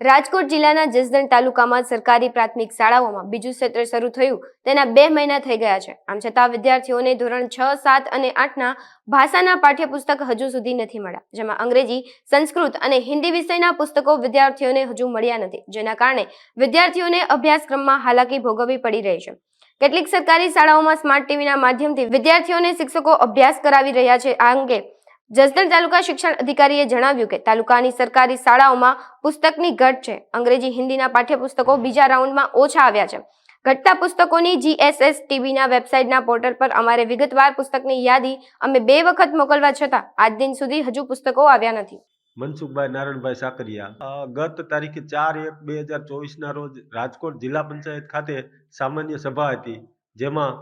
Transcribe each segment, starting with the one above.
રાજકોટ જિલ્લાના જસદણ તાલુકામાં સરકારી પ્રાથમિક શાળાઓમાં બીજું સત્ર શરૂ થયું તેના 2 મહિના થઈ ગયા છે। આમ છતાં વિદ્યાર્થીઓને ધોરણ 6, 7 અને 8ના ભાષાના પાઠ્યપુસ્તક હજુ સુધી નથી મળ્યા, જેમાં અંગ્રેજી, સંસ્કૃત અને હિન્દી વિષયના પુસ્તકો વિદ્યાર્થીઓને હજુ મળ્યા નથી, જેના કારણે વિદ્યાર્થીઓને અભ્યાસક્રમમાં હાલાકી ભોગવવી પડી રહી છે। કેટલીક સરકારી શાળાઓમાં સ્માર્ટ ટીવીના માધ્યમથી વિદ્યાર્થીઓને શિક્ષકો અભ્યાસ કરાવી રહ્યા છે। આ અંગે જસદણ તાલુકા શિક્ષણ અધિકારીએ જણાવ્યું કે તાલુકાની સરકારી શાળાઓમાં પુસ્તકની ઘટ છે। અંગ્રેજી, હિન્દીના પાઠ્યપુસ્તકો બીજા રાઉન્ડમાં ઓછા આવ્યા છે। ઘટતા પુસ્તકોની GSS ટીવીના વેબસાઇટના પોર્ટલ પર અમારે વિગતવાર પુસ્તકની યાદી અમે 2 વખત મોકલવા છતાં આજ દિન સુધી હજુ પુસ્તકો આવ્યા નથી। મનસુખભાઈ નારણભાઈ સાકરિયા ગત તારીખ 4/1/2024 રોજ રાજકોટ જિલ્લા પંચાયત ખાતે સામાન્ય સભા હતી, જેમાં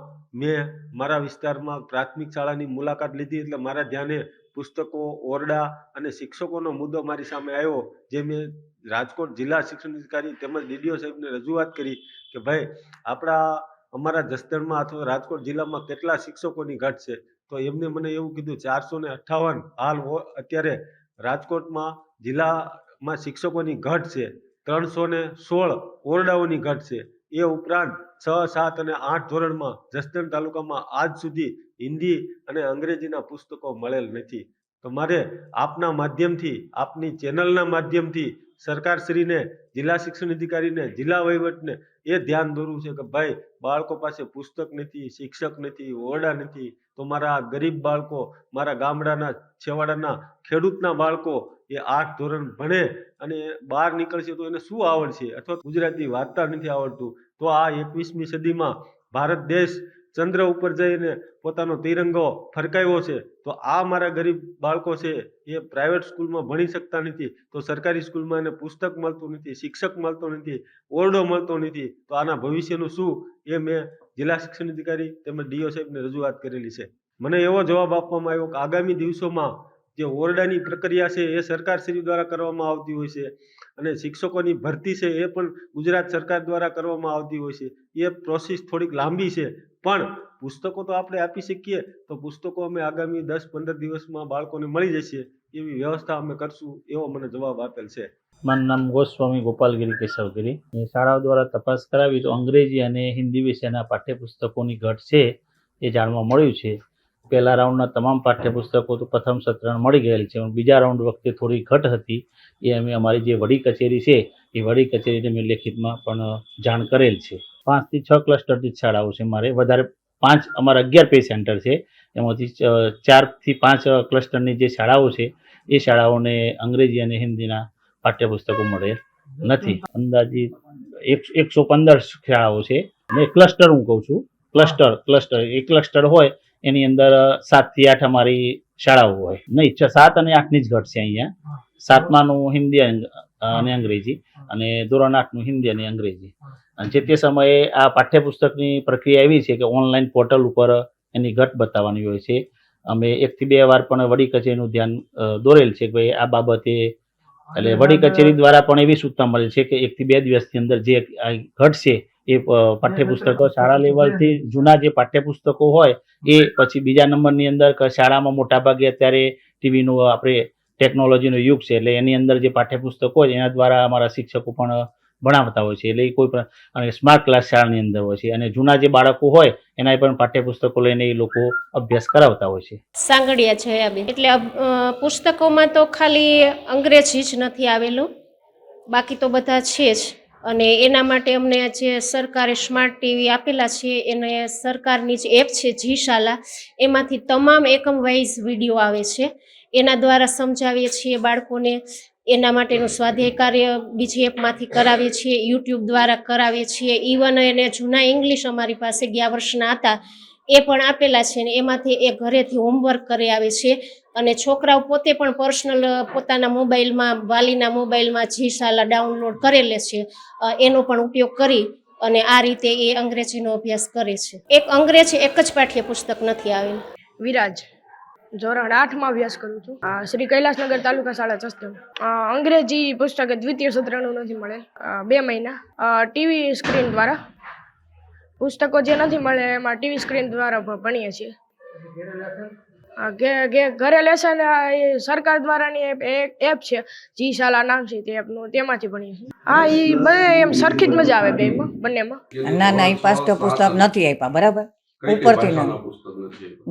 મેં મારા વિસ્તારમાં પ્રાથમિક શાળાની મુલાકાત લીધી। એટલે મારા ધ્યાને પુસ્તકો, ઓરડા અને શિક્ષકોનો મુદ્દો મારી સામે આવ્યો, જે મેં રાજકોટ જિલ્લા શિક્ષણ અધિકારી તેમજ DDO સાહેબને રજૂઆત કરી કે ભાઈ અમારા જસદણમાં અથવા રાજકોટ જિલ્લામાં કેટલા શિક્ષકોની ઘટ છે। તો એમને મને એવું કીધું 458 હાલ અત્યારે રાજકોટમાં જિલ્લામાં શિક્ષકોની ઘટ છે, 316 ઓરડાઓની ઘટ છે। એ ઉપરાંત 6, 7 અને 8 ધોરણમાં જસદણ તાલુકામાં આજ સુધી હિન્દી અને અંગ્રેજીના પુસ્તકો મળેલ નથી। તો મારે આપના માધ્યમથી, આપની ચેનલના માધ્યમથી સરકારશ્રીને, જિલ્લા શિક્ષણ અધિકારીને, જિલ્લા વહીવટને એ ધ્યાન દોરવું છે કે ભાઈ બાળકો પાસે પુસ્તક નથી, શિક્ષક નથી, ઓરડા નથી, તો મારા ગરીબ બાળકો, મારા ગામડાના છેવાડાના ખેડૂતના બાળકો એ 8 ધોરણ ભણે અને બહાર નીકળશે તો એને શું આવડશે, અથવા ગુજરાતી વાંચતા નથી આવડતું, તો આ 21મી સદીમાં ભારત દેશ ચંદ્ર ઉપર જઈને પોતાનો તિરંગો ફરકાવ્યો છે, તો આ મારા ગરીબ બાળકો છે એ પ્રાઇવેટ સ્કૂલમાં ભણી શકતા નથી, તો સરકારી સ્કૂલમાં એને પુસ્તક મળતું નથી, શિક્ષક મળતો નથી, ઓરડો મળતો નથી, તો આના ભવિષ્યનું શું, એ મેં જિલ્લા શિક્ષણ અધિકારી તેમજ DO સાહેબને રજૂઆત કરેલી છે। મને એવો જવાબ આપવામાં આવ્યો કે આગામી દિવસોમાં જે ઓરડાની પ્રક્રિયા છે એ સરકારશ્રી દ્વારા કરવામાં આવતી હોય છે, અને શિક્ષકોની ભરતી છે એ પણ ગુજરાત સરકાર દ્વારા કરવામાં આવતી હોય છે। એ પ્રોસેસ થોડીક લાંબી છે, પણ પુસ્તકો તો આપણે આપી શકીએ, તો પુસ્તકો અમે આગામી 10-15 દિવસમાં બાળકોને મળી જશે એવી વ્યવસ્થા અમે કરશું, એવો મને જવાબ આપેલ છે। મારું નામ ગોસ્વામી ગોપાલગીરી કેશવગીરી। શાળાઓ દ્વારા તપાસ કરાવી તો અંગ્રેજી અને હિન્દી વિષયના પાઠ્યપુસ્તકોની ઘટ છે એ જાણવા મળ્યું છે। પહેલા રાઉન્ડના તમામ પાઠ્યપુસ્તકો તો પ્રથમ સત્રમાં મળી ગયેલ છે, પણ બીજા રાઉન્ડ વખતે થોડી ઘટ હતી, એ અમે અમારી જે વડી કચેરી છે એ વડી કચેરીને મેં લેખિતમાં પણ જાણ કરેલ છે। 5 થી 6 ક્લસ્ટરની શાળાઓ છે, મારે વધારે 5 અમારા 11 પે સેન્ટર છે, એમાંથી 4 થી 5 ક્લસ્ટરની જે શાળાઓ છે એ શાળાઓને અંગ્રેજી અને હિન્દીના પાઠ્યપુસ્તકો મળે નથી। અંદાજિત 115 શાળાઓ છે, અને ક્લસ્ટર હું કહું છું, ક્લસ્ટર એક ક્લસ્ટર હોય એની અંદર 7 થી 8 અમારી શાળાઓ હોય, નહીં 7 અને 8ની જ ઘટ છે। અહીંયા 7માનું હિન્દી અને અંગ્રેજી, અને ધોરણ 8નું હિન્દી અને અંગ્રેજી। જે તે સમયે આ પાઠ્યપુસ્તકની પ્રક્રિયા એવી છે કે ઓનલાઈન પોર્ટલ ઉપર એની ઘટ બતાવવાની હોય છે। અમે 1 થી 2 વાર પણ વડી કચેરીનું ધ્યાન દોરેલ છે કે ભાઈ આ બાબતે, એટલે વડી કચેરી દ્વારા પણ એવી સૂચના મળેલ છે કે 1 થી 2 દિવસની અંદર જે ઘટ છે એ પાઠ્યપુસ્તકો શાળા લેવલથી જૂના જે પાઠ્યપુસ્તકો હોય એ પછી બીજા નંબરની અંદર શાળામાં મોટાભાગે અત્યારે ટીવીનું આપણે ટેકનોલોજીનો યુગ છે, એટલે એની અંદર જે પાઠ્યપુસ્તકો હોય એના દ્વારા અમારા શિક્ષકો પણ ભણાવતા હોય છે, એટલે એ કોઈ પણ અને સ્માર્ટ ક્લાસ શાળાની અંદર હોય છે, અને જૂના જે બાળકો હોય એના પણ પાઠ્યપુસ્તકો લઈને એ લોકો અભ્યાસ કરાવતા હોય છે। સાંગડિયા જયાબેન, એટલે પુસ્તકોમાં તો ખાલી અંગ્રેજી જ નથી આવેલું, બાકી તો બધા છે જ, અને એના માટે અમને જે સરકારે સ્માર્ટ ટીવી આપેલા છે એને સરકારની જે એપ છે જી શાલા, એમાંથી તમામ એકમ વાઇઝ વિડીયો આવે છે, એના દ્વારા સમજાવીએ છીએ બાળકોને। એના માટેનું સ્વાધ્યાય કાર્ય બીજી એપમાંથી કરાવીએ છીએ, યુટ્યુબ દ્વારા કરાવીએ છીએ, ઇવન એને જૂના ઇંગ્લિશ અમારી પાસે ગયા વર્ષના હતા એ પણ આપેલા છે, ને એમાંથી એ ઘરેથી હોમવર્ક કરી આવે છે, અને છોકરાઓ પોતે પણ પર્સનલ પોતાના મોબાઈલમાં, વાલીના મોબાઈલમાં જી શાલા ડાઉનલોડ કરેલે છે, એનો પણ ઉપયોગ કરી અને આ રીતે એ અંગ્રેજીનો અભ્યાસ કરે છે। એક અંગ્રેજી એક જ પાઠ્યપુસ્તક નથી આવેલું। વિરાજ, ધોરણ 8માં અભ્યાસ કરું છું, શ્રી કૈલાસનગર તાલુકા શાળા જસદણ। અંગ્રેજી પુસ્તક દ્વિતીય સત્રનું નથી મળે 2 મહિના। ટીવી સ્ક્રીન દ્વારા પુસ્તકો જે નથી મળે એમાં ટીવી સ્ક્રીન દ્વારા ભણીએ છીએ। ઘરે લેસન એ સરકાર દ્વારાની એપ છે જી શાલા નામ છે તે એપનું, તેમાંથી ભણીએ છીએ. હા, એ બંને એમ સરખી જ મજા આવે બેમાં, બંનેમાં. ના એ પાઠ્યપુસ્તક નથી આપ્યા, બરાબર, ઉપરથી ના,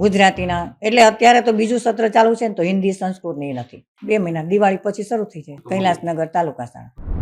ગુજરાતીના. એટલે અત્યારે તો બીજું સત્ર ચાલુ છે ને, તો હિન્દી સંસ્કૃત ની નથી. 2 મહિના દિવાળી પછી શરૂ થઈ જાય. કૈલાસનગર તાલુકા શાળા.